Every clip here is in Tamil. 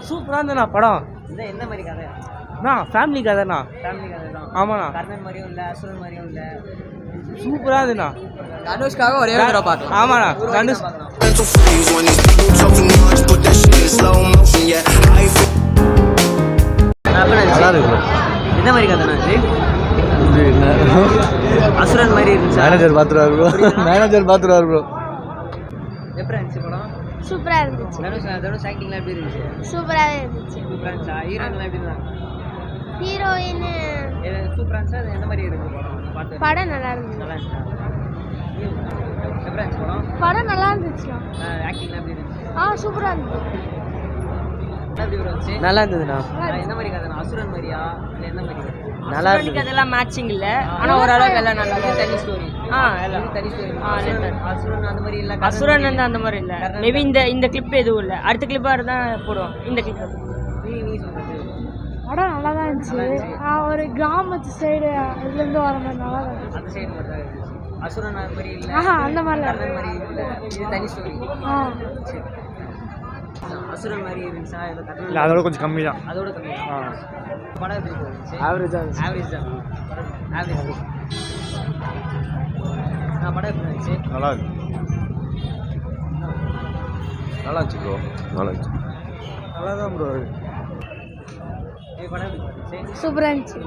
சூப்பராக இருந்தண்ணா படம். எந்த மாதிரி கதை? ஃபேமிலி கதைண்ணா. ஃபேமிலி கதை தான். ஆமாண்ணா. கர்ணன் மாதிரியும் இல்லை, அசுரன் மாதிரியும் இல்லை. சூப்பராக இருந்துண்ணா. தனுஷ்காக ஒரே ஒரு தடவை பார்க்கலாம். ஆமாண்ணா. தனுஷ் நல்லா இருக்கு. எந்த மாதிரி கதைண்ணா இது? அசுரன் மாதிரி இருந்துச்சு. மேனேஜர் பார்த்துருவாரு ப்ரோ. எப்படி இருந்துச்சு படம்? சூப்பரா இருந்துச்சு. தனுஷ் ஆக்டிங்லாம் எப்படி இருந்துச்சு? சூப்பராவே இருந்துச்சு. சூப்பரா இருந்துச்சா? ஹீரோயின்லாம் எப்படி இருந்தாங்க? ஹீரோயின் சூப்பரா இருந்துச்சா? அது எந்த மாதிரி இருக்கு படம்? படம் நல்லா இருந்துச்சு. நல்லா இருந்துச்சா? எப்படி இருந்துச்சு படம்? படம் நல்லா இருந்துச்சு. ஆக்டிங்லாம் எப்படி இருந்துச்சு? சூப்பரா இருந்துச்சு. எப்படி இருந்துச்சு? நல்லா இருந்ததுண்ணா. எந்த மாதிரி கதைண்ணா? அசுரன் மாதிரியா இல்லை எந்த மாதிரி? நல்லா இருந்துச்சு. அதெல்லாம் மேட்சிங் இல்ல, ஆனா ஓரளவுக்கு எல்லாம் நல்லா இருக்கு. தனி ஸ்டோரி. எல்லாம் தனி ஸ்டோரி. அசுரன் அந்த மாதிரி இல்லை. அசுரன் வந்து அந்த மாதிரி இல்ல. மேபி இந்த கிளிப் எதுவும் இல்ல, அடுத்த கிளிப்பா இருந்தா போடுவோம். இந்த கிளிப் நீ சொல்றது படம் நல்லா தான் இருந்துச்சு. ஒரு கிராமத்து சைடு இதுல இருந்து வர மாதிரி நல்லா தான் இருந்துச்சு. அந்த சைடு மட்டும் தான் இருந்துச்சு. அசுரன் அந்த மாதிரி இல்லை. அந்த மாதிரி கர்ணன் மாதிரி இல்லை. இது தனி ஸ்டோரி. சரி. அசுரன் மாதிரி இருந்துச்சா இல்லை கர்ணன்? இல்லை, அதோட கொஞ்சம் கம்மி தான். அதோட கம்மி. படம் எப்படி இருந்துச்சு? ஆவரேஜ் தான். ஆவரேஜ் தான். ஆவரேஜ். படம் எப்படி இருந்துச்சு? நல்லா இருக்கு. நல்லா இருந்துச்சு ப்ரோ. நல்லா இருந்துச்சு. நல்லா தான் ப்ரோ. படம் எப்படி இருந்துச்சு? சூப்பரா இருந்துச்சு.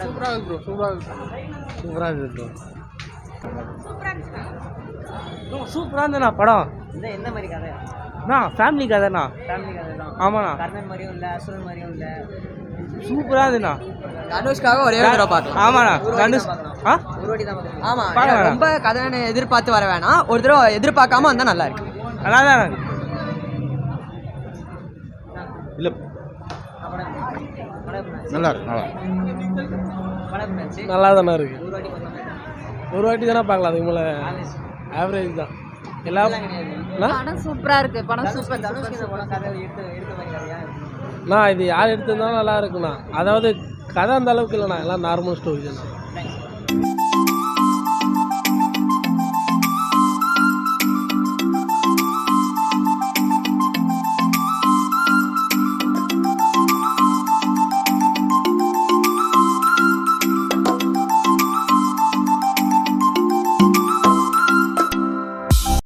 சூப்பராக இருக்கு ப்ரோ. சூப்பராக இருக்கு ப்ரோ. சூப்பராக இருந்தண்ணா படம். எந்த மாதிரி கதை? ஃபேமிலி கதைண்ணா. ஃபேமிலி கதை தான். ஆமாண்ணா. கர்ணன் மாதிரியும் இல்லை, அசுரன் மாதிரியும் இல்லை. சூப்பராக இருந்துண்ணா. தனுஷ்காக ஒரே ஒரு தடவை பார்க்கலாம். ஆமாண்ணா. தனுஷ் ஒரு வாட்டி தான் பார்க்கலாம். பார்க்கலாம். ரொம்ப கதை எதிர்பார்த்து வர வேணாம், ஒரு தடவை எதிர்பார்க்காம வந்தால் நல்லா இருக்கு. நல்லா தான் இருக்கு. இல்லை, நல்லா இருக்கு. நல்லா தானே இருக்கு. ஒரு வாட்டி தானே பார்க்கலாம். அதுக்கு மேலே ஆவரேஜ் தான். எல்லாம் படம் சூப்பரா இருக்கு. படம் சூப்பர். இது யார் எடுத்திருந்தாலும் நல்லா இருக்குண்ணா. அதாவது கதை அந்த அளவுக்கு இல்லைண்ணா, எல்லாம் நார்மல் ஸ்டோரி தான்.